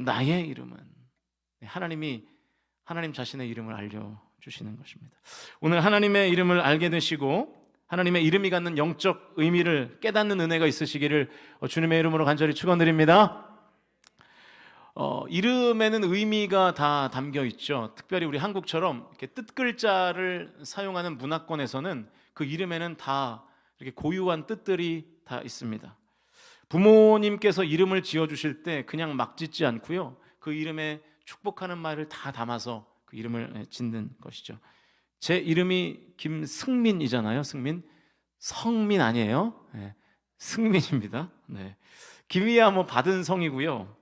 나의 이름은, 하나님 자신의 이름을 알려주시는 것입니다. 오늘 하나님의 이름을 알게 되시고 하나님의 이름이 갖는 영적 의미를 깨닫는 은혜가 있으시기를 주님의 이름으로 간절히 축원드립니다. 이름에는 의미가 다 담겨 있죠. 특별히 우리 한국처럼 이렇게 뜻글자를 사용하는 문화권에서는 그 이름에는 다 이렇게 고유한 뜻들이 다 있습니다. 부모님께서 이름을 지어주실 때 그냥 막 짓지 않고요, 그 이름에 축복하는 말을 다 담아서 그 이름을 짓는 것이죠. 제 이름이 김승민이잖아요. 성민 아니에요. 네, 승민입니다. 네. 김이야 뭐 받은 성이고요,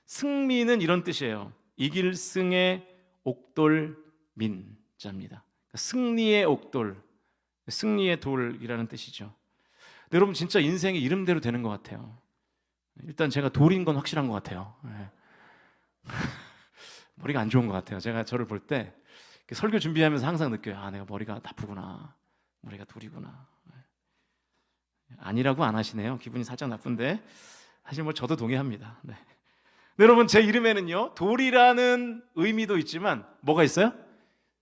승민은 이런 뜻이에요. 이길승의 옥돌 민자입니다. 승리의 옥돌, 승리의 돌이라는 뜻이죠. 근데 여러분 진짜 인생이 이름대로 되는 것 같아요. 일단 제가 돌인 건 확실한 것 같아요. 네. 머리가 안 좋은 것 같아요. 제가 저를 볼 때 설교 준비하면서 항상 느껴요. 아, 내가 머리가 나쁘구나, 머리가 돌이구나. 아니라고 안 하시네요. 기분이 살짝 나쁜데 사실 뭐 저도 동의합니다. 네. 여러분 제 이름에는요, 돌이라는 의미도 있지만 뭐가 있어요?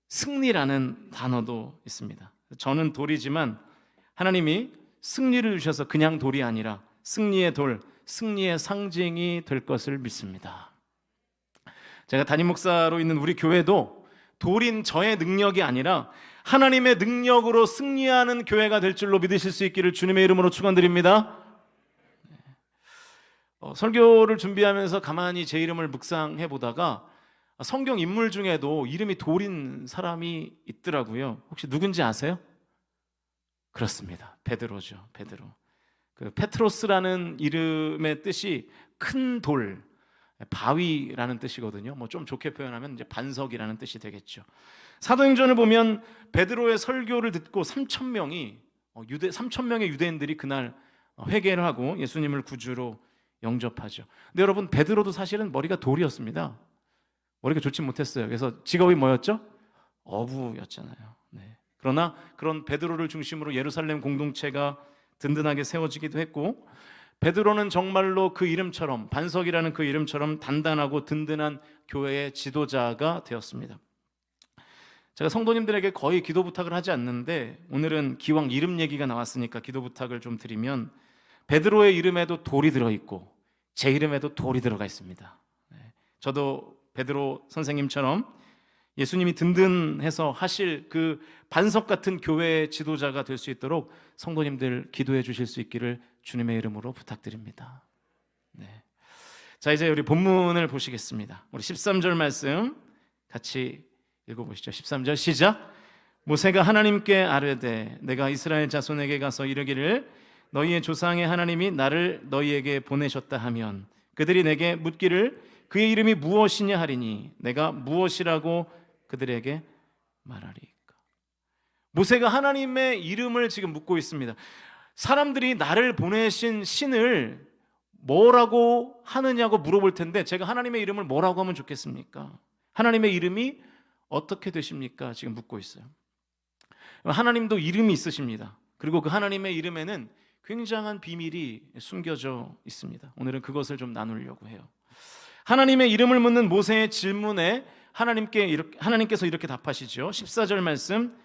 승리라는 단어도 있습니다. 저는 돌이지만 하나님이 승리를 주셔서 그냥 돌이 아니라 승리의 돌, 승리의 상징이 될 것을 믿습니다. 제가 담임 목사로 있는 우리 교회도 돌인 저의 능력이 아니라 하나님의 능력으로 승리하는 교회가 될 줄로 믿으실 수 있기를 주님의 이름으로 축원드립니다. 설교를 준비하면서 가만히 제 이름을 묵상해 보다가 성경 인물 중에도 이름이 돌인 사람이 있더라고요. 혹시 누군지 아세요? 그렇습니다. 베드로죠. 베드로. 그 페트로스라는 이름의 뜻이 큰 돌, 바위라는 뜻이거든요. 뭐 좀 좋게 표현하면 이제 반석이라는 뜻이 되겠죠. 사도행전을 보면 베드로의 설교를 듣고 3,000명의 유대인들이 그날 회개를 하고 예수님을 구주로 영접하죠. 근데 여러분 베드로도 사실은 머리가 돌이었습니다. 머리가 좋지 못했어요. 그래서 직업이 뭐였죠? 어부였잖아요. 네. 그러나 그런 베드로를 중심으로 예루살렘 공동체가 든든하게 세워지기도 했고, 베드로는 정말로 그 이름처럼, 반석이라는 그 이름처럼 단단하고 든든한 교회의 지도자가 되었습니다. 제가 성도님들에게 거의 기도 부탁을 하지 않는데 오늘은 기왕 이름 얘기가 나왔으니까 기도 부탁을 좀 드리면, 베드로의 이름에도 돌이 들어있고 제 이름에도 돌이 들어가 있습니다. 저도 베드로 선생님처럼 예수님이 든든해서 하실 그 반석 같은 교회의 지도자가 될 수 있도록 성도님들 기도해 주실 수 있기를 주님의 이름으로 부탁드립니다. 네. 자, 이제 우리 본문을 보시겠습니다. 우리 13절 말씀 같이 읽어보시죠. 13절 시작. 모세가 하나님께 아뢰되 내가 이스라엘 자손에게 가서 이르기를 너희의 조상의 하나님이 나를 너희에게 보내셨다 하면 그들이 내게 묻기를 그의 이름이 무엇이냐 하리니 내가 무엇이라고 그들에게 말하리까. 모세가 하나님의 이름을 지금 묻고 있습니다. 사람들이 나를 보내신 신을 뭐라고 하느냐고 물어볼 텐데 제가 하나님의 이름을 뭐라고 하면 좋겠습니까? 하나님의 이름이 어떻게 되십니까? 지금 묻고 있어요. 하나님도 이름이 있으십니다. 그리고 그 하나님의 이름에는 굉장한 비밀이 숨겨져 있습니다. 오늘은 그것을 좀 나누려고 해요. 하나님의 이름을 묻는 모세의 질문에 하나님께서 이렇게 답하시죠. 14절 말씀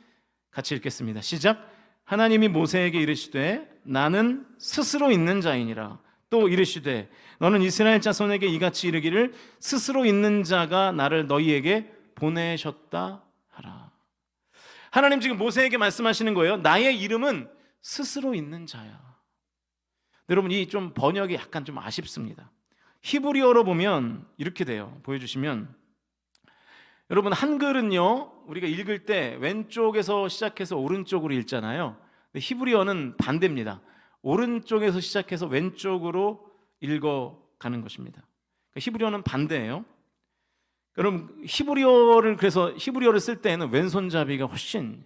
같이 읽겠습니다. 시작. 하나님이 모세에게 이르시되 나는 스스로 있는 자이니라. 또 이르시되 너는 이스라엘 자손에게 이같이 이르기를 스스로 있는 자가 나를 너희에게 보내셨다 하라. 하나님 지금 모세에게 말씀하시는 거예요. 나의 이름은 스스로 있는 자야. 여러분 이 좀 번역이 약간 좀 아쉽습니다. 히브리어로 보면 이렇게 돼요. 보여주시면, 여러분 한글은요 우리가 읽을 때 왼쪽에서 시작해서 오른쪽으로 읽잖아요. 근데 히브리어는 반대입니다. 오른쪽에서 시작해서 왼쪽으로 읽어가는 것입니다. 그러니까 히브리어는 반대예요. 여러분 그래서 히브리어를 쓸 때에는 왼손잡이가 훨씬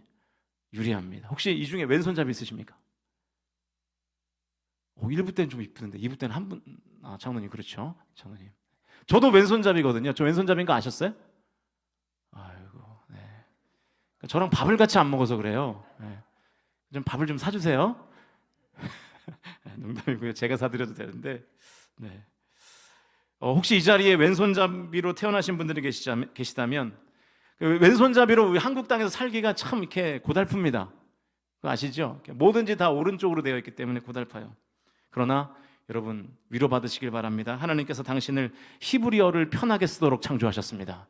유리합니다. 혹시 이 중에 왼손잡이 있으십니까? 1부 때는 좀 이쁘는데 2부 때는 한 분, 장로님 그렇죠? 장로님. 저도 왼손잡이거든요. 저 왼손잡이인 거 아셨어요? 아이고, 네. 저랑 밥을 같이 안 먹어서 그래요. 네. 좀 밥을 좀 사주세요. 농담이고요. 제가 사드려도 되는데. 네. 혹시 이 자리에 왼손잡이로 태어나신 분들이 계시다면 그 왼손잡이로 한국 땅에서 살기가 참 이렇게 고달픕니다. 그거 아시죠? 뭐든지 다 오른쪽으로 되어 있기 때문에 고달파요. 그러나 여러분 위로받으시길 바랍니다. 하나님께서 당신을 히브리어를 편하게 쓰도록 창조하셨습니다.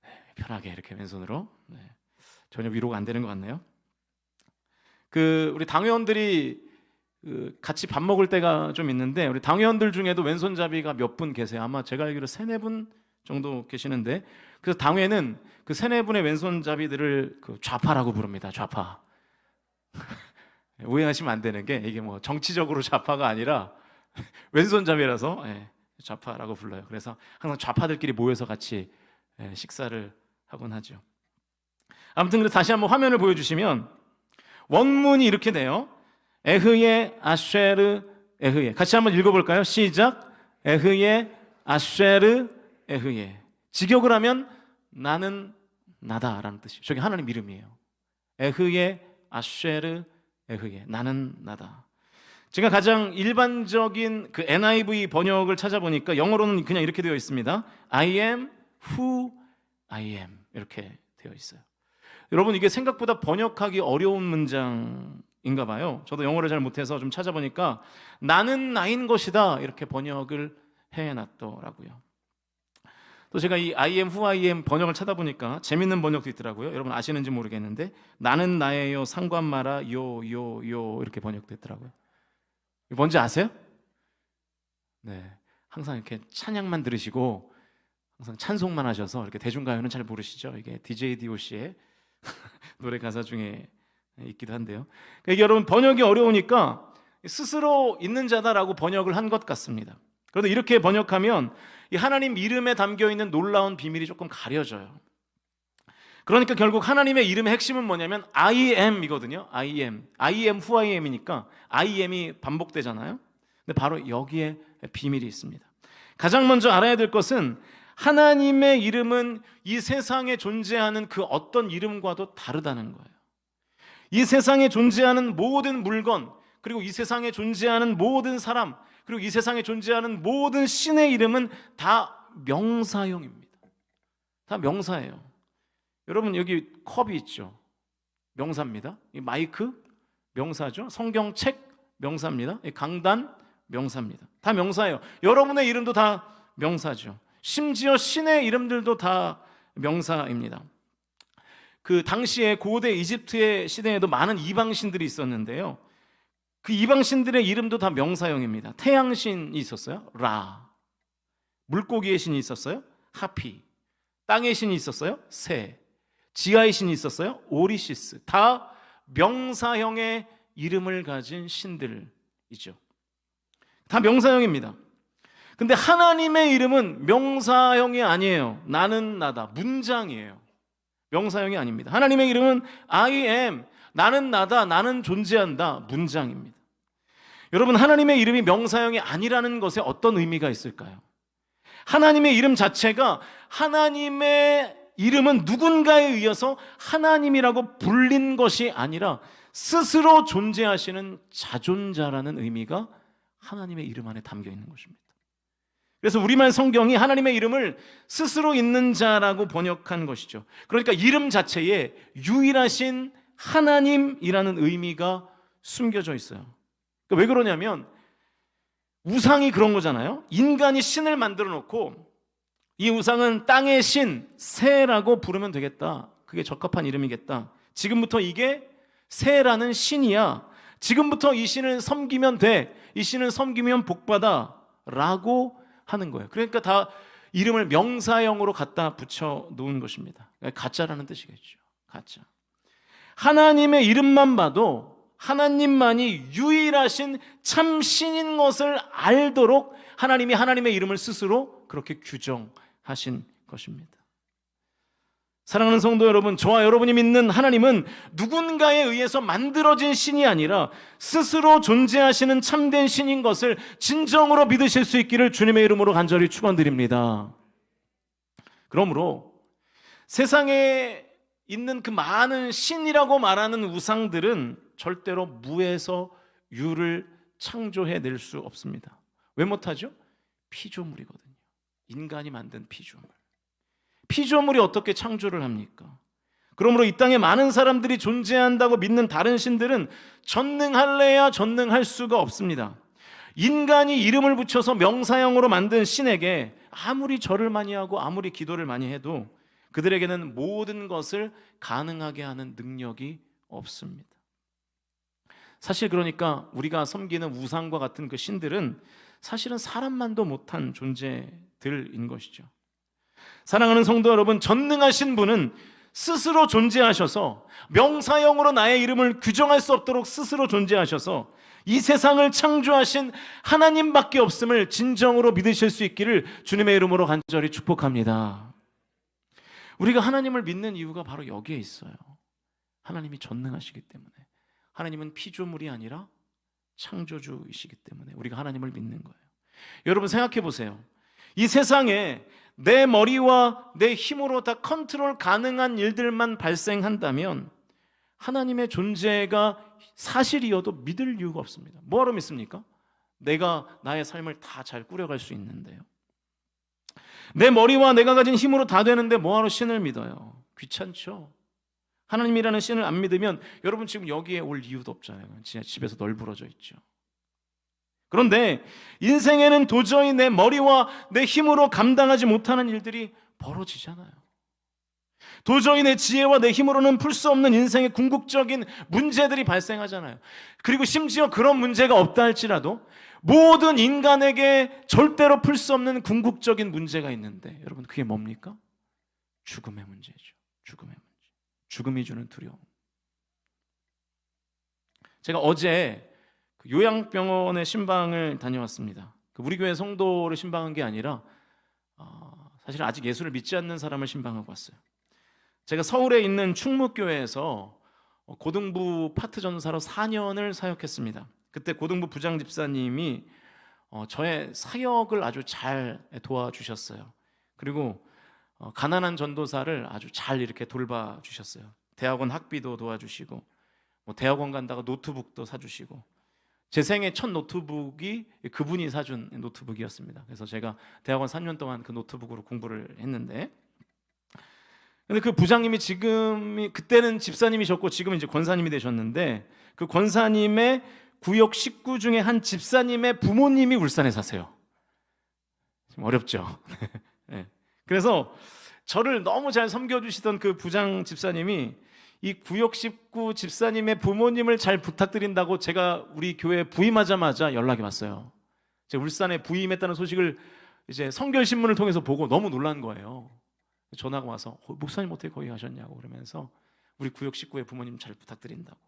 네, 편하게 이렇게 왼손으로. 네, 전혀 위로가 안 되는 것 같네요. 우리 당회원들이 같이 밥 먹을 때가 좀 있는데 우리 당회원들 중에도 왼손잡이가 몇 분 계세요. 아마 제가 알기로 3-4분 정도 계시는데 그래서 당회는 그 3-4분의 왼손잡이들을 좌파라고 부릅니다. 좌파. 오해하시면 안 되는 게 이게 뭐 정치적으로 좌파가 아니라 왼손잡이라서 좌파라고 불러요. 그래서 항상 좌파들끼리 모여서 같이 식사를 하곤 하죠. 아무튼 다시 한번 화면을 보여주시면 원문이 이렇게 돼요. 에흐예 아쉐르 에흐예. 같이 한번 읽어볼까요? 시작. 에흐예 아쉐르 에흐예. 직역을 하면 나는 나다라는 뜻이에요. 저게 하나님 이름이에요. 에흐예 아쉐르 에흐예. 나는 나다. 제가 가장 일반적인 NIV 번역을 찾아보니까 영어로는 그냥 이렇게 되어 있습니다. I am who I am 이렇게 되어 있어요. 여러분 이게 생각보다 번역하기 어려운 문장인가 봐요. 저도 영어를 잘 못해서 좀 찾아보니까 나는 나인 것이다 이렇게 번역을 해놨더라고요. 또 제가 이 I am who I am 번역을 찾아보니까 재밌는 번역도 있더라고요. 여러분 아시는지 모르겠는데 나는 나예요 상관 마라 요 이렇게 번역됐더라고요. 뭔지 아세요? 네, 항상 이렇게 찬양만 들으시고 항상 찬송만 하셔서 이렇게 대중가요는 잘 모르시죠? 이게 DJ DOC의 노래 가사 중에 있기도 한데요. 그러니까 여러분 번역이 어려우니까 스스로 있는 자다라고 번역을 한 것 같습니다. 그런데 이렇게 번역하면 이 하나님 이름에 담겨있는 놀라운 비밀이 조금 가려져요. 그러니까 결국 하나님의 이름의 핵심은 뭐냐면 I am 이거든요. I am who I am이니까 I am이 반복되잖아요. 근데 바로 여기에 비밀이 있습니다. 가장 먼저 알아야 될 것은 하나님의 이름은 이 세상에 존재하는 그 어떤 이름과도 다르다는 거예요. 이 세상에 존재하는 모든 물건, 그리고 이 세상에 존재하는 모든 사람, 그리고 이 세상에 존재하는 모든 신의 이름은 다 명사형입니다. 다 명사예요. 여러분 여기 컵이 있죠. 명사입니다. 이 마이크 명사죠. 성경책 명사입니다. 이 강단 명사입니다. 다 명사예요. 여러분의 이름도 다 명사죠. 심지어 신의 이름들도 다 명사입니다. 그 당시에 고대 이집트의 시대에도 많은 이방신들이 있었는데요. 그 이방신들의 이름도 다 명사형입니다. 태양신이 있었어요. 라. 물고기의 신이 있었어요. 하피. 땅의 신이 있었어요. 새. 지하의 신이 있었어요. 오리시스. 다 명사형의 이름을 가진 신들이죠. 다 명사형입니다. 근데 하나님의 이름은 명사형이 아니에요. 나는 나다. 문장이에요. 명사형이 아닙니다. 하나님의 이름은 I am, 나는 나다, 나는 존재한다. 문장입니다. 여러분 하나님의 이름이 명사형이 아니라는 것에 어떤 의미가 있을까요? 하나님의 이름 자체가 하나님의 이름은 누군가에 의해서 하나님이라고 불린 것이 아니라 스스로 존재하시는 자존자라는 의미가 하나님의 이름 안에 담겨 있는 것입니다. 그래서 우리말 성경이 하나님의 이름을 스스로 있는 자라고 번역한 것이죠. 그러니까 이름 자체에 유일하신 하나님이라는 의미가 숨겨져 있어요. 그러니까 왜 그러냐면 우상이 그런 거잖아요. 인간이 신을 만들어 놓고 이 우상은 땅의 신, 새라고 부르면 되겠다. 그게 적합한 이름이겠다. 지금부터 이게 새라는 신이야. 지금부터 이 신을 섬기면 돼. 이 신을 섬기면 복받아. 라고 하는 거예요. 그러니까 다 이름을 명사형으로 갖다 붙여 놓은 것입니다. 가짜라는 뜻이겠죠. 가짜. 하나님의 이름만 봐도 하나님만이 유일하신 참 신인 것을 알도록 하나님이 하나님의 이름을 스스로 그렇게 규정하신 것입니다. 사랑하는 성도 여러분, 저와 여러분이 믿는 하나님은 누군가에 의해서 만들어진 신이 아니라 스스로 존재하시는 참된 신인 것을 진정으로 믿으실 수 있기를 주님의 이름으로 간절히 축원드립니다. 그러므로 세상에 있는 그 많은 신이라고 말하는 우상들은 절대로 무에서 유를 창조해낼 수 없습니다. 왜 못하죠? 피조물이거든요. 인간이 만든 피조물. 피조물이 어떻게 창조를 합니까? 그러므로 이 땅에 많은 사람들이 존재한다고 믿는 다른 신들은 전능할래야 전능할 수가 없습니다. 인간이 이름을 붙여서 명사형으로 만든 신에게 아무리 절을 많이 하고 아무리 기도를 많이 해도 그들에게는 모든 것을 가능하게 하는 능력이 없습니다. 사실 그러니까 우리가 섬기는 우상과 같은 그 신들은 사실은 사람만도 못한 존재들인 것이죠. 사랑하는 성도 여러분, 전능하신 분은 스스로 존재하셔서 명사형으로 나의 이름을 규정할 수 없도록 스스로 존재하셔서 이 세상을 창조하신 하나님밖에 없음을 진정으로 믿으실 수 있기를 주님의 이름으로 간절히 축복합니다. 우리가 하나님을 믿는 이유가 바로 여기에 있어요. 하나님이 전능하시기 때문에. 하나님은 피조물이 아니라 창조주이시기 때문에 우리가 하나님을 믿는 거예요. 여러분 생각해 보세요. 이 세상에 내 머리와 내 힘으로 다 컨트롤 가능한 일들만 발생한다면 하나님의 존재가 사실이어도 믿을 이유가 없습니다. 뭐하러 믿습니까? 내가 나의 삶을 다 잘 꾸려갈 수 있는데요. 내 머리와 내가 가진 힘으로 다 되는데 뭐하러 신을 믿어요? 귀찮죠? 하나님이라는 신을 안 믿으면 여러분 지금 여기에 올 이유도 없잖아요. 진짜 집에서 널브러져 있죠. 그런데 인생에는 도저히 내 머리와 내 힘으로 감당하지 못하는 일들이 벌어지잖아요. 도저히 내 지혜와 내 힘으로는 풀 수 없는 인생의 궁극적인 문제들이 발생하잖아요. 그리고 심지어 그런 문제가 없다 할지라도 모든 인간에게 절대로 풀 수 없는 궁극적인 문제가 있는데 여러분 그게 뭡니까? 죽음의 문제죠. 죽음의 문제. 죽음이 주는 두려움. 제가 어제 요양병원에 신방을 다녀왔습니다. 우리 교회 성도를 신방한 게 아니라 사실 아직 예수를 믿지 않는 사람을 신방하고 왔어요. 제가 서울에 있는 충무교회에서 고등부 파트 전사로 4년을 사역했습니다. 그때 고등부 부장 집사님이 저의 사역을 아주 잘 도와주셨어요. 그리고 가난한 전도사를 아주 잘 이렇게 돌봐주셨어요. 대학원 학비도 도와주시고 대학원 간다고 노트북도 사주시고 제 생애 첫 노트북이 그분이 사준 노트북이었습니다. 그래서 제가 대학원 3년 동안 그 노트북으로 공부를 했는데 근데 그 부장님이 그때는 집사님이셨고 지금은 이제 권사님이 되셨는데 그 권사님의 구역 식구 중에 한 집사님의 부모님이 울산에 사세요. 좀 어렵죠. 네. 그래서 저를 너무 잘 섬겨주시던 그 부장 집사님이 이 구역 식구 집사님의 부모님을 잘 부탁드린다고 제가 우리 교회에 부임하자마자 연락이 왔어요. 제가 울산에 부임했다는 소식을 이제 성결신문을 통해서 보고 너무 놀란 거예요. 전화가 와서 목사님 어떻게 거기 가셨냐고 그러면서 우리 구역 식구의 부모님 잘 부탁드린다고.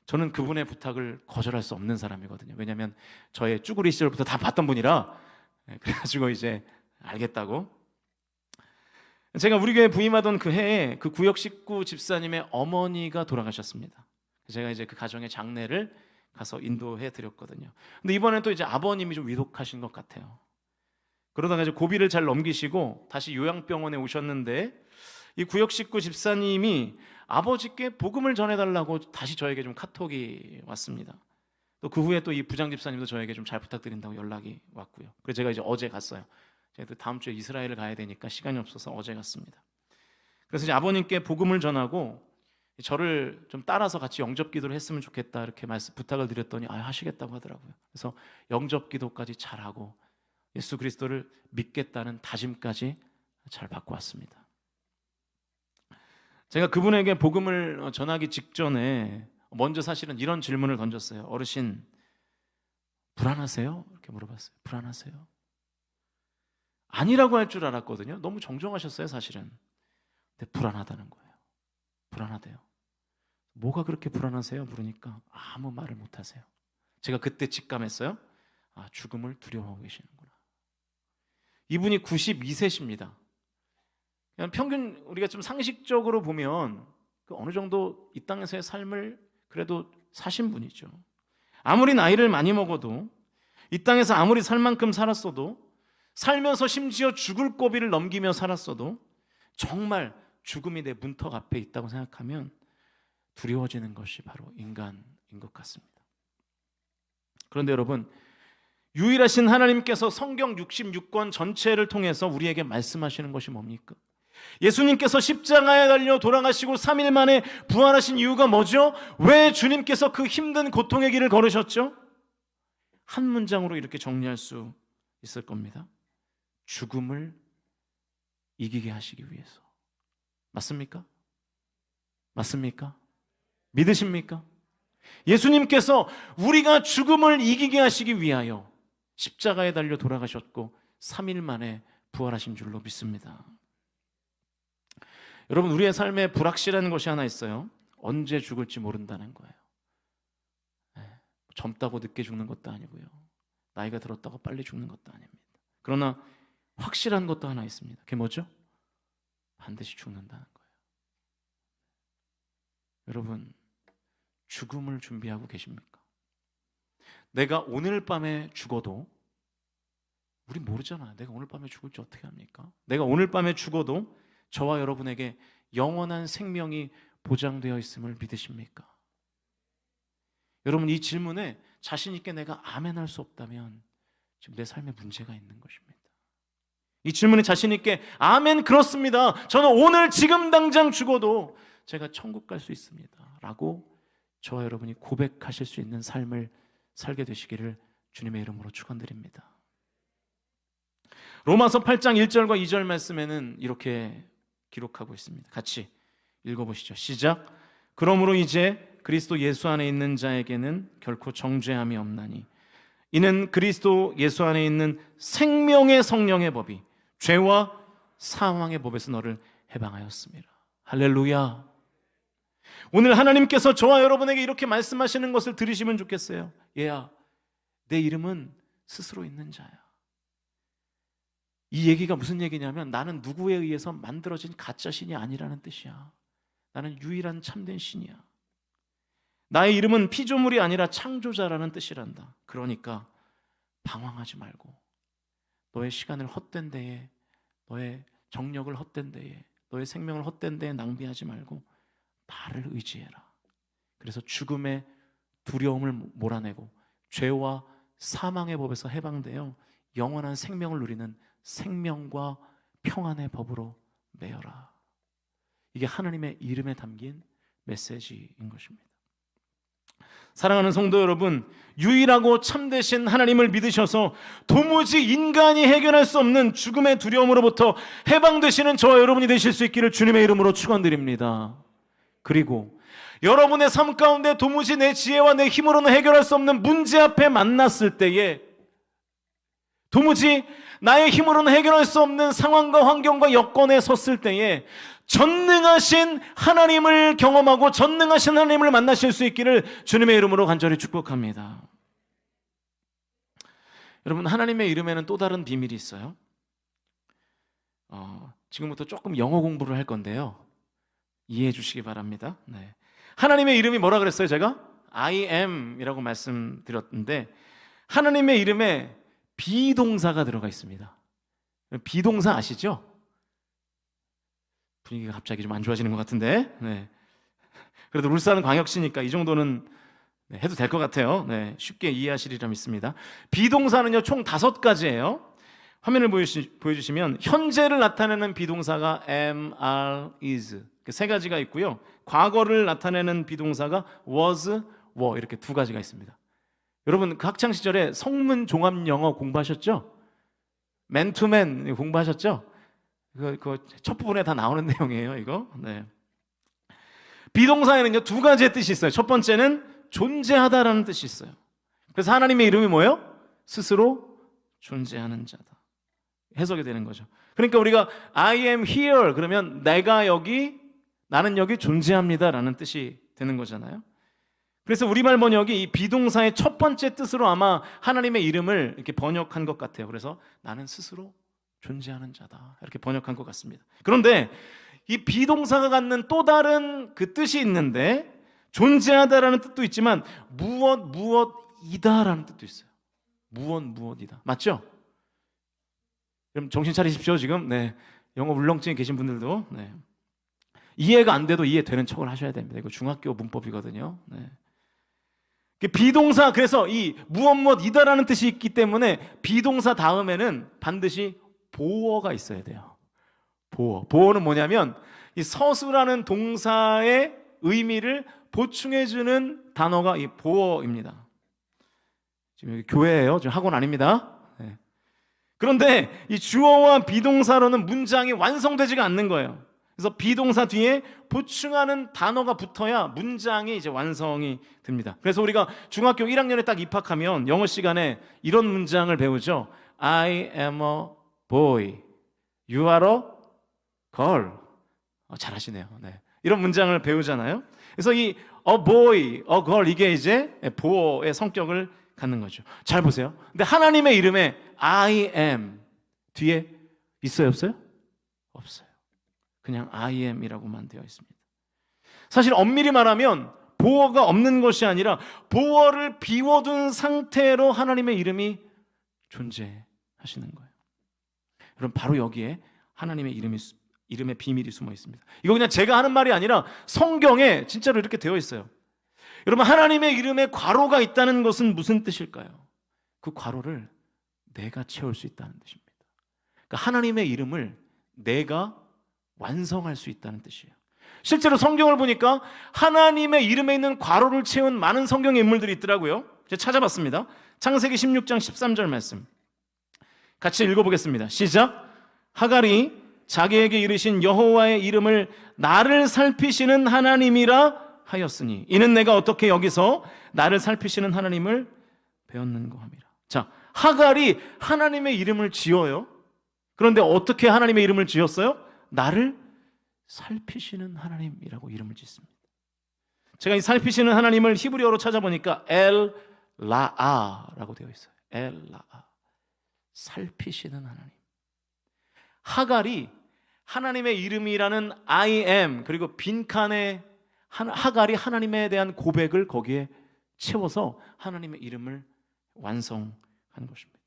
저는 그분의 부탁을 거절할 수 없는 사람이거든요. 왜냐하면 저의 쭈구리 시절부터 다 봤던 분이라 그래가지고 이제 알겠다고. 제가 우리 교회 부임하던 그 해에 그 구역 식구 집사님의 어머니가 돌아가셨습니다. 제가 이제 그 가정의 장례를 가서 인도해 드렸거든요. 근데 이번엔 또 이제 아버님이 좀 위독하신 것 같아요. 그러다가 이제 고비를 잘 넘기시고 다시 요양병원에 오셨는데 이 구역 식구 집사님이 아버지께 복음을 전해달라고 다시 저에게 좀 카톡이 왔습니다. 또 그 후에 또 이 부장 집사님도 저에게 좀 잘 부탁드린다고 연락이 왔고요. 그래서 제가 이제 어제 갔어요. 제가 또 다음 주에 이스라엘을 가야 되니까 시간이 없어서 어제 갔습니다. 그래서 이제 아버님께 복음을 전하고 저를 좀 따라서 같이 영접 기도를 했으면 좋겠다 이렇게 부탁을 드렸더니 하시겠다고 하더라고요. 그래서 영접 기도까지 잘하고 예수 그리스도를 믿겠다는 다짐까지 잘 받고 왔습니다. 제가 그분에게 복음을 전하기 직전에 먼저 사실은 이런 질문을 던졌어요. 어르신 불안하세요? 이렇게 물어봤어요. 불안하세요? 아니라고 할 줄 알았거든요. 너무 정정하셨어요 사실은. 근데 불안하다는 거예요. 불안하대요. 뭐가 그렇게 불안하세요? 물으니까 아무 말을 못하세요. 제가 그때 직감했어요. 죽음을 두려워하고 계시는구나. 이분이 92세십니다. 그냥 평균 우리가 좀 상식적으로 보면 어느 정도 이 땅에서의 삶을 그래도 사신 분이죠. 아무리 나이를 많이 먹어도 이 땅에서 아무리 살 만큼 살았어도 살면서 심지어 죽을 고비를 넘기며 살았어도 정말 죽음이 내 문턱 앞에 있다고 생각하면 두려워지는 것이 바로 인간인 것 같습니다. 그런데 여러분 유일하신 하나님께서 성경 66권 전체를 통해서 우리에게 말씀하시는 것이 뭡니까? 예수님께서 십자가에 달려 돌아가시고 3일 만에 부활하신 이유가 뭐죠? 왜 주님께서 그 힘든 고통의 길을 걸으셨죠? 한 문장으로 이렇게 정리할 수 있을 겁니다. 죽음을 이기게 하시기 위해서. 맞습니까? 맞습니까? 믿으십니까? 예수님께서 우리가 죽음을 이기게 하시기 위하여 십자가에 달려 돌아가셨고 3일 만에 부활하신 줄로 믿습니다. 여러분, 우리의 삶에 불확실한 것이 하나 있어요. 언제 죽을지 모른다는 거예요. 젊다고 늦게 죽는 것도 아니고요, 나이가 들었다고 빨리 죽는 것도 아닙니다. 그러나 확실한 것도 하나 있습니다. 그게 뭐죠? 반드시 죽는다는 거예요. 여러분, 죽음을 준비하고 계십니까? 내가 오늘 밤에 죽어도, 우리 모르잖아요. 내가 오늘 밤에 죽을지 어떻게 합니까? 내가 오늘 밤에 죽어도 저와 여러분에게 영원한 생명이 보장되어 있음을 믿으십니까? 여러분, 이 질문에 자신 있게 내가 아멘 할 수 없다면 지금 내 삶에 문제가 있는 것입니다. 이 질문에 자신 있게 아멘 그렇습니다, 저는 오늘 지금 당장 죽어도 제가 천국 갈 수 있습니다 라고 저와 여러분이 고백하실 수 있는 삶을 살게 되시기를 주님의 이름으로 축원드립니다. 로마서 8장 1절과 2절 말씀에는 이렇게 기록하고 있습니다. 같이 읽어보시죠. 시작. 그러므로 이제 그리스도 예수 안에 있는 자에게는 결코 정죄함이 없나니 이는 그리스도 예수 안에 있는 생명의 성령의 법이 죄와 사망의 법에서 너를 해방하였습니다. 할렐루야. 오늘 하나님께서 저와 여러분에게 이렇게 말씀하시는 것을 들으시면 좋겠어요. 얘야, 내 이름은 스스로 있는 자야. 이 얘기가 무슨 얘기냐면 나는 누구에 의해서 만들어진 가짜 신이 아니라는 뜻이야. 나는 유일한 참된 신이야. 나의 이름은 피조물이 아니라 창조자라는 뜻이란다. 그러니까 방황하지 말고 너의 시간을 헛된 데에, 너의 정력을 헛된 데에, 너의 생명을 헛된 데에 낭비하지 말고 나를 의지해라. 그래서 죽음의 두려움을 몰아내고 죄와 사망의 법에서 해방되어 영원한 생명을 누리는 생명과 평안의 법으로 매여라. 이게 하나님의 이름에 담긴 메시지인 것입니다. 사랑하는 성도 여러분, 유일하고 참되신 하나님을 믿으셔서 도무지 인간이 해결할 수 없는 죽음의 두려움으로부터 해방되시는 저와 여러분이 되실 수 있기를 주님의 이름으로 축원드립니다. 그리고 여러분의 삶 가운데 도무지 내 지혜와 내 힘으로는 해결할 수 없는 문제 앞에 만났을 때에, 도무지 나의 힘으로는 해결할 수 없는 상황과 환경과 여건에 섰을 때에 전능하신 하나님을 경험하고 전능하신 하나님을 만나실 수 있기를 주님의 이름으로 간절히 축복합니다. 여러분, 하나님의 이름에는 또 다른 비밀이 있어요. 지금부터 조금 영어 공부를 할 건데요, 이해해 주시기 바랍니다. 네. 하나님의 이름이 뭐라 그랬어요? 제가 I am 이라고 말씀드렸는데 하나님의 이름에 비동사가 들어가 있습니다. 비동사 아시죠? 분위기가 갑자기 좀 안 좋아지는 것 같은데, 네. 그래도 울산 광역시니까 이 정도는 해도 될 것 같아요. 네. 쉽게 이해하시리라 믿습니다. 비동사는요 총 5가지예요. 화면을 보여주시면 현재를 나타내는 비동사가 am, are, is 3가지가 있고요, 과거를 나타내는 비동사가 was, were 이렇게 2가지가 있습니다. 여러분, 그 학창 시절에 성문 종합 영어 공부하셨죠? 맨투맨 공부하셨죠? 그 첫 부분에 다 나오는 내용이에요, 이거. 네. 비동사에는요 2가지의 뜻이 있어요. 첫 번째는 존재하다라는 뜻이 있어요. 그래서 하나님의 이름이 뭐예요? 스스로 존재하는 자다. 해석이 되는 거죠. 그러니까 우리가 I am here 그러면 내가 여기, 나는 여기 존재합니다라는 뜻이 되는 거잖아요. 그래서 우리말 번역이 이 비동사의 첫 번째 뜻으로 아마 하나님의 이름을 이렇게 번역한 것 같아요. 그래서 나는 스스로 존재하는 자다 이렇게 번역한 것 같습니다. 그런데 이 비동사가 갖는 또 다른 그 뜻이 있는데, 존재하다라는 뜻도 있지만 무엇이다라는 뜻도 있어요. 무엇이다. 맞죠? 그럼 정신 차리십시오 지금. 네. 영어 울렁증에 계신 분들도. 네. 이해가 안 돼도 이해되는 척을 하셔야 됩니다. 이거 중학교 문법이거든요. 네. 비동사, 그래서 이 무엇이다라는 뜻이 있기 때문에 비동사 다음에는 반드시 보어가 있어야 돼요. 보어는 뭐냐면 이 서술하는 동사의 의미를 보충해주는 단어가 이 보어입니다. 지금 여기 교회예요. 지금 학원 아닙니다. 네. 그런데 이 주어와 비동사로는 문장이 완성되지가 않는 거예요. 그래서 비동사 뒤에 보충하는 단어가 붙어야 문장이 이제 완성이 됩니다. 그래서 우리가 중학교 1학년에 딱 입학하면 영어 시간에 이런 문장을 배우죠. I am a boy. You are a girl. 잘하시네요. 네. 이런 문장을 배우잖아요. 그래서 이 a boy, a girl 이게 이제 보어의 성격을 갖는 거죠. 잘 보세요. 근데 하나님의 이름에 I am 뒤에 있어요, 없어요? 없어요. 그냥 I am이라고만 되어 있습니다. 사실 엄밀히 말하면 보어가 없는 것이 아니라 보어를 비워둔 상태로 하나님의 이름이 존재하시는 거예요. 여러분, 바로 여기에 하나님의 이름의 비밀이 숨어 있습니다. 이거 그냥 제가 하는 말이 아니라 성경에 진짜로 이렇게 되어 있어요. 여러분, 하나님의 이름에 괄호가 있다는 것은 무슨 뜻일까요? 그 괄호를 내가 채울 수 있다는 뜻입니다. 그러니까 하나님의 이름을 내가 완성할 수 있다는 뜻이에요. 실제로 성경을 보니까 하나님의 이름에 있는 괄호를 채운 많은 성경의 인물들이 있더라고요. 제가 찾아봤습니다. 창세기 16장 13절 말씀 같이 읽어보겠습니다. 시작. 하갈이 자기에게 이르신 여호와의 이름을 나를 살피시는 하나님이라 하였으니 이는 내가 어떻게 여기서 나를 살피시는 하나님을 배웠는고 함이라. 자, 하갈이 하나님의 이름을 지어요. 그런데 어떻게 하나님의 이름을 지었어요? 나를 살피시는 하나님이라고 이름을 짓습니다. 제가 이 살피시는 하나님을 히브리어로 찾아보니까 엘라아라고 되어 있어요. 엘라아, 살피시는 하나님. 하갈이 하나님의 이름이라는 I am 그리고 빈칸에 하갈이 하나님에 대한 고백을 거기에 채워서 하나님의 이름을 완성한 것입니다.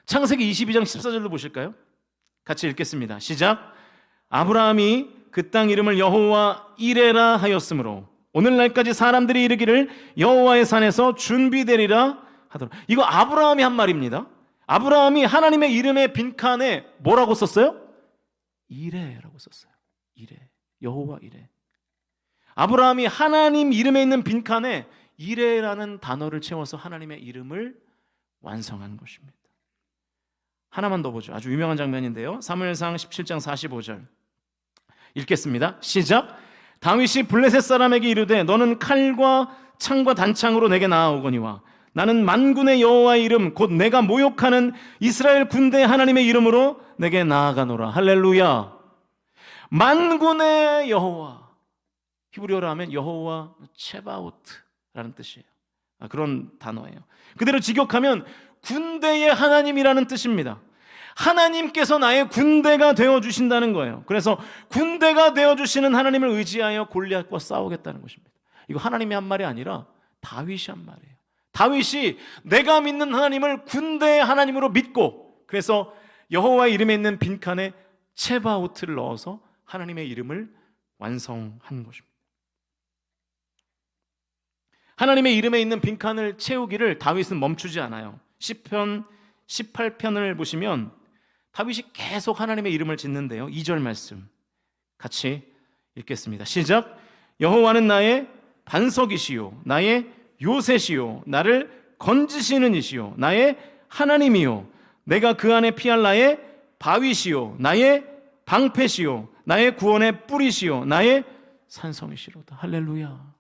창세기 22장 14절로 보실까요? 같이 읽겠습니다. 시작. 아브라함이 그 땅 이름을 여호와 이레라 하였으므로 오늘날까지 사람들이 이르기를 여호와의 산에서 준비되리라 하더라. 이거 아브라함이 한 말입니다. 아브라함이 하나님의 이름의 빈칸에 뭐라고 썼어요? 이레라고 썼어요. 이레, 여호와 이레. 아브라함이 하나님 이름에 있는 빈칸에 이레라는 단어를 채워서 하나님의 이름을 완성한 것입니다. 하나만 더 보죠. 아주 유명한 장면인데요. 사무엘상 17장 45절 읽겠습니다. 시작. 다윗이 블레셋 사람에게 이르되 너는 칼과 창과 단창으로 내게 나아오거니와 나는 만군의 여호와의 이름 곧 내가 모욕하는 이스라엘 군대 하나님의 이름으로 내게 나아가노라. 할렐루야. 만군의 여호와, 히브리어로 하면 여호와 체바오트라는 뜻이에요. 그런 단어예요. 그대로 직역하면 군대의 하나님이라는 뜻입니다. 하나님께서 나의 군대가 되어주신다는 거예요. 그래서 군대가 되어주시는 하나님을 의지하여 골리앗과 싸우겠다는 것입니다. 이거 하나님이 한 말이 아니라 다윗이 한 말이에요. 다윗이 내가 믿는 하나님을 군대의 하나님으로 믿고 그래서 여호와의 이름에 있는 빈칸에 체바오트를 넣어서 하나님의 이름을 완성한 것입니다. 하나님의 이름에 있는 빈칸을 채우기를 다윗은 멈추지 않아요. 시편 18편을 보시면 다윗이 계속 하나님의 이름을 짓는데요. 2절 말씀 같이 읽겠습니다. 시작. 여호와는 나의 반석이시요 나의 요새시요 나를 건지시는 이시요 나의 하나님이요 내가 그 안에 피할 나의 바위시요 나의 방패시요 나의 구원의 뿌리시요 나의 산성이시로다. 할렐루야.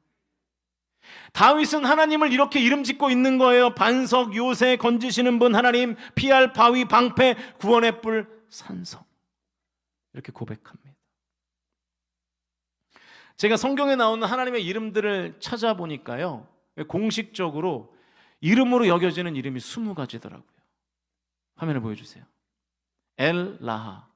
다윗은 하나님을 이렇게 이름 짓고 있는 거예요. 반석, 요새, 건지시는 분 하나님, 피할 바위, 방패, 구원의 뿔, 산성. 이렇게 고백합니다. 제가 성경에 나오는 하나님의 이름들을 찾아보니까요, 공식적으로 이름으로 여겨지는 이름이 20가지더라고요. 화면을 보여주세요. 엘라하,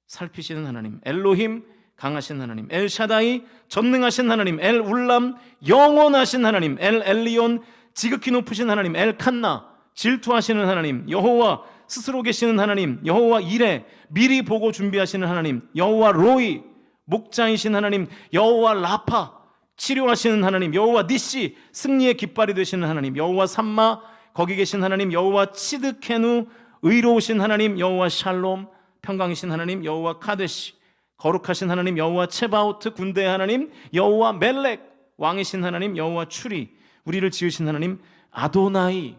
살피시는 하나님. 엘로힘, 강하신 하나님. 엘샤다이, 전능하신 하나님. 엘울람, 영원하신 하나님. 엘리온, 지극히 높으신 하나님. 엘칸나, 질투하시는 하나님. 여호와, 스스로 계시는 하나님. 여호와 이레, 미리 보고 준비하시는 하나님. 여호와 로이, 목자이신 하나님. 여호와 라파, 치료하시는 하나님 여호와 니시, 승리의 깃발이 되시는 하나님 여호와 삼마, 거기 계신 하나님 여호와 치드케누, 의로우신 하나님 여호와 샬롬, 평강이신 하나님 여호와 카데시, 거룩하신 하나님 여호와 체바오트, 군대의 하나님 여호와 멜렉, 왕이신 하나님 여호와 추리, 우리를 지으신 하나님 아도나이,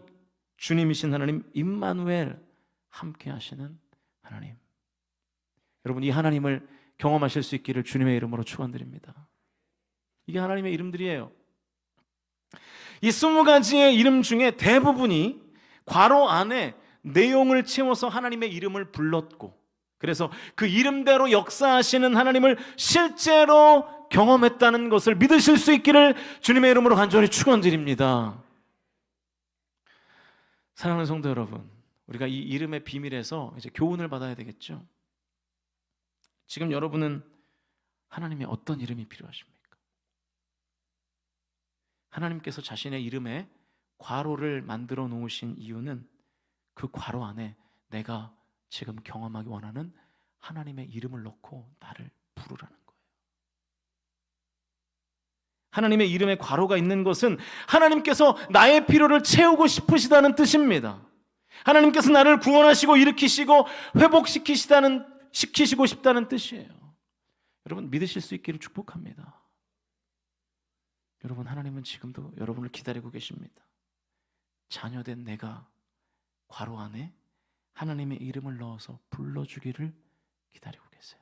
주님이신 하나님 임마누엘, 함께 하시는 하나님. 여러분, 이 하나님을 경험하실 수 있기를 주님의 이름으로 축원드립니다. 이게 하나님의 이름들이에요. 이 20가지의 이름 중에 대부분이 괄호 안에 내용을 채워서 하나님의 이름을 불렀고, 그래서 그 이름대로 역사하시는 하나님을 실제로 경험했다는 것을 믿으실 수 있기를 주님의 이름으로 간절히 축원드립니다. 사랑하는 성도 여러분, 우리가 이 이름의 비밀에서 이제 교훈을 받아야 되겠죠. 지금 여러분은 하나님의 어떤 이름이 필요하십니까? 하나님께서 자신의 이름에 괄호를 만들어 놓으신 이유는 그 괄호 안에 내가 지금 경험하기 원하는 하나님의 이름을 넣고 나를 부르라는 거예요. 하나님의 이름에 괄호가 있는 것은 하나님께서 나의 필요를 채우고 싶으시다는 뜻입니다. 하나님께서 나를 구원하시고 일으키시고 시키시고 싶다는 뜻이에요. 여러분, 믿으실 수 있기를 축복합니다. 여러분, 하나님은 지금도 여러분을 기다리고 계십니다. 자녀된 내가 괄호 안에 하나님의 이름을 넣어서 불러주기를 기다리고 계세요.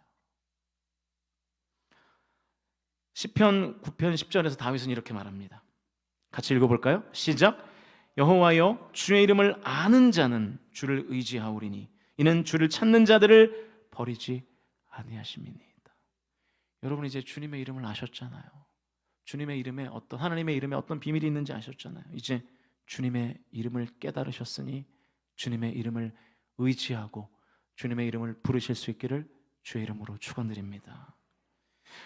시편 9편 10절에서 다윗은 이렇게 말합니다. 같이 읽어볼까요? 시작. 여호와여, 주의 이름을 아는 자는 주를 의지하오리니 이는 주를 찾는 자들을 버리지 아니하심이니이다. 여러분, 이제 주님의 이름을 아셨잖아요. 주님의 이름에 하나님의 이름에 어떤 비밀이 있는지 아셨잖아요. 이제 주님의 이름을 깨달으셨으니 주님의 이름을 의지하고 주님의 이름을 부르실 수 있기를 주의 이름으로 축원드립니다.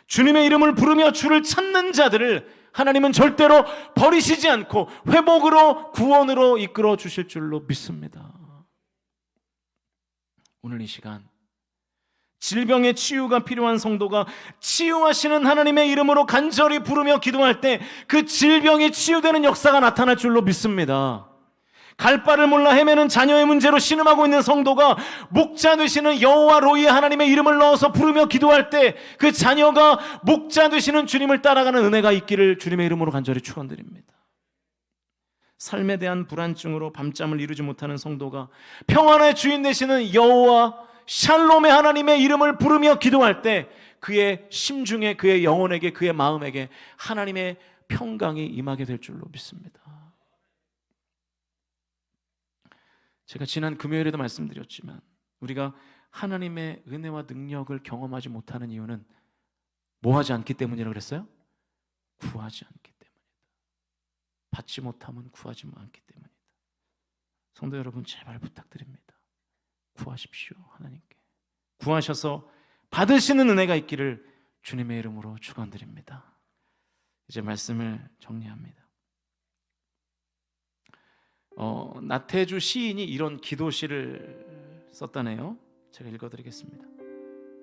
주님의 이름을 부르며 주를 찾는 자들을 하나님은 절대로 버리시지 않고 회복으로, 구원으로 이끌어 주실 줄로 믿습니다. 오늘 이 시간 질병의 치유가 필요한 성도가 치유하시는 하나님의 이름으로 간절히 부르며 기도할 때 그 질병이 치유되는 역사가 나타날 줄로 믿습니다. 갈 바를 몰라 헤매는 자녀의 문제로 신음하고 있는 성도가 목자 되시는 여호와 로이의 하나님의 이름을 넣어서 부르며 기도할 때 그 자녀가 목자 되시는 주님을 따라가는 은혜가 있기를 주님의 이름으로 간절히 축원드립니다. 삶에 대한 불안증으로 밤잠을 이루지 못하는 성도가 평안의 주인 되시는 여호와 샬롬의 하나님의 이름을 부르며 기도할 때 그의 심중에, 그의 영혼에게, 그의 마음에게 하나님의 평강이 임하게 될 줄로 믿습니다. 제가 지난 금요일에도 말씀드렸지만 우리가 하나님의 은혜와 능력을 경험하지 못하는 이유는 뭐 하지 않기 때문이라고 그랬어요? 구하지 않기 때문이다. 받지 못하면 구하지 않기 때문이다. 성도 여러분, 제발 부탁드립니다. 구하십시오. 하나님께 구하셔서 받으시는 은혜가 있기를 주님의 이름으로 축원드립니다. 이제 말씀을 정리합니다. 나태주 시인이 이런 기도시를 썼다네요. 제가 읽어드리겠습니다.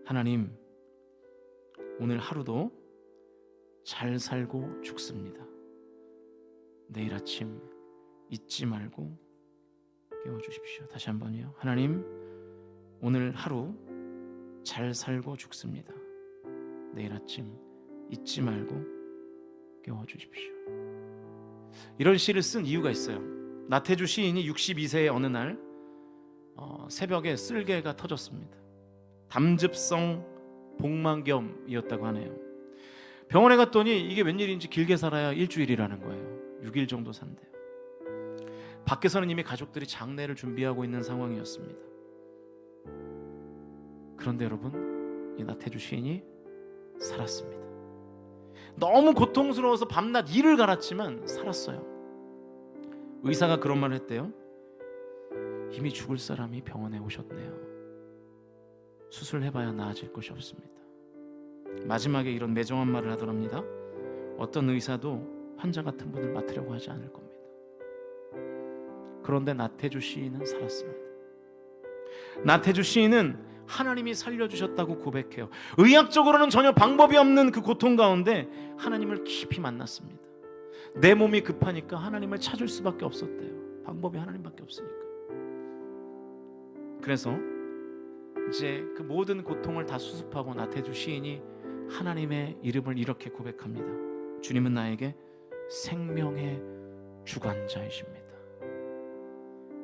하나님, 오늘 하루도 잘 살고 죽습니다. 내일 아침 잊지 말고 깨워주십시오. 다시 한번요. 하나님, 오늘 하루 잘 살고 죽습니다. 내일 아침 잊지 말고 깨워주십시오. 이런 시를 쓴 이유가 있어요. 나태주 시인이 62세의 어느 날 새벽에 쓸개가 터졌습니다. 담즙성 복막염이었다고 하네요. 병원에 갔더니 이게 웬일인지 길게 살아야 일주일이라는 거예요. 6일 정도 산대요. 밖에서는 이미 가족들이 장례를 준비하고 있는 상황이었습니다. 그런데 여러분, 이 나태주 시인이 살았습니다. 너무 고통스러워서 밤낮 이를 갈았지만 살았어요. 의사가 그런 말을 했대요. 이미 죽을 사람이 병원에 오셨네요. 수술해봐야 나아질 것이 없습니다. 마지막에 이런 매정한 말을 하더랍니다. 어떤 의사도 환자 같은 분을 맡으려고 하지 않을 겁니다. 그런데 나태주 시인은 살았습니다. 나태주 시인은 하나님이 살려주셨다고 고백해요. 의학적으로는 전혀 방법이 없는 그 고통 가운데 하나님을 깊이 만났습니다. 내 몸이 급하니까 하나님을 찾을 수밖에 없었대요. 방법이 하나님밖에 없으니까. 그래서 이제 그 모든 고통을 다 수습하고 나태주 시인이 하나님의 이름을 이렇게 고백합니다. 주님은 나에게 생명의 주관자이십니다.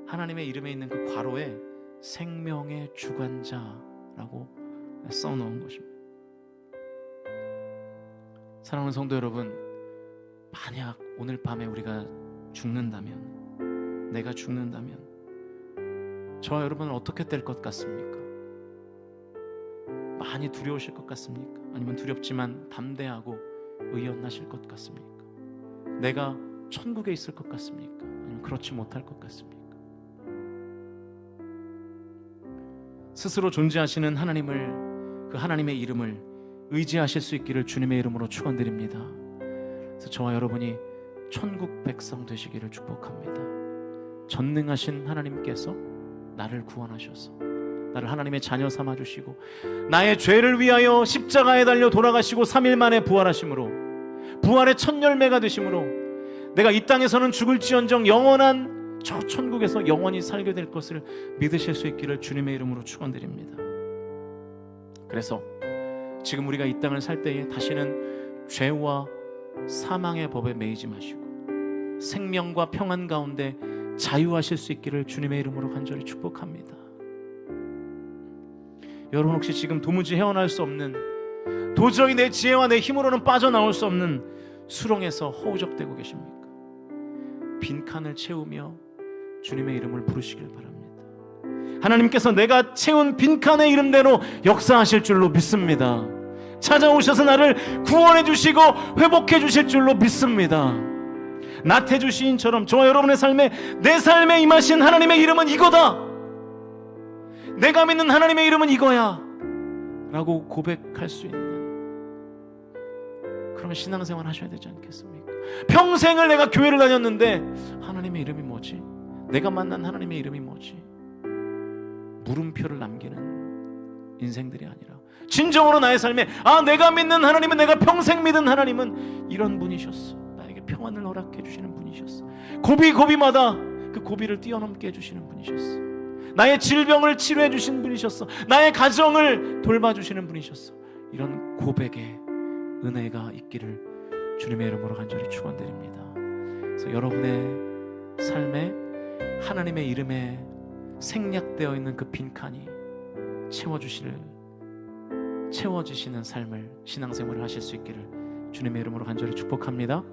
하나님의 이름에 있는 그 괄호에 생명의 주관자라고 써놓은 것입니다. 사랑하는 성도 여러분, 만약 오늘 밤에 우리가 죽는다면, 내가 죽는다면 저와 여러분은 어떻게 될 것 같습니까? 많이 두려우실 것 같습니까? 아니면 두렵지만 담대하고 의연하실 것 같습니까? 내가 천국에 있을 것 같습니까? 아니면 그렇지 못할 것 같습니까? 스스로 존재하시는 하나님을, 그 하나님의 이름을 의지하실 수 있기를 주님의 이름으로 축원드립니다. 그래서 저와 여러분이 천국 백성 되시기를 축복합니다. 전능하신 하나님께서 나를 구원하셔서 나를 하나님의 자녀 삼아주시고 나의 죄를 위하여 십자가에 달려 돌아가시고 3일 만에 부활하심으로, 부활의 첫 열매가 되심으로 내가 이 땅에서는 죽을지언정 영원한 저 천국에서 영원히 살게 될 것을 믿으실 수 있기를 주님의 이름으로 축원드립니다. 그래서 지금 우리가 이 땅을 살 때에 다시는 죄와 사망의 법에 매이지 마시고 생명과 평안 가운데 자유하실 수 있기를 주님의 이름으로 간절히 축복합니다. 여러분 혹시 지금 도무지 헤어날 수 없는, 도저히 내 지혜와 내 힘으로는 빠져나올 수 없는 수렁에서 허우적대고 계십니까? 빈칸을 채우며 주님의 이름을 부르시길 바랍니다. 하나님께서 내가 채운 빈칸의 이름대로 역사하실 줄로 믿습니다. 찾아오셔서 나를 구원해 주시고 회복해 주실 줄로 믿습니다. 나태주 시인처럼 저와 여러분의 삶에, 내 삶에 임하신 하나님의 이름은 이거다, 내가 믿는 하나님의 이름은 이거야 라고 고백할 수 있는 그런 신앙생활 하셔야 되지 않겠습니까? 평생을 내가 교회를 다녔는데 하나님의 이름이 뭐지? 내가 만난 하나님의 이름이 뭐지? 물음표를 남기는 인생들이 아니라 진정으로 나의 삶에, 아, 내가 믿는 하나님은, 내가 평생 믿은 하나님은 이런 분이셨어. 나에게 평안을 허락해 주시는 분이셨어. 고비고비마다 그 고비를 뛰어넘게 해주시는 분이셨어. 나의 질병을 치료해 주신 분이셨어. 나의 가정을 돌봐주시는 분이셨어. 이런 고백의 은혜가 있기를 주님의 이름으로 간절히 축원드립니다. 그래서 여러분의 삶에 하나님의 이름에 생략되어 있는 그 빈칸이 채워지시는 삶을, 신앙생활을 하실 수 있기를 주님의 이름으로 간절히 축복합니다.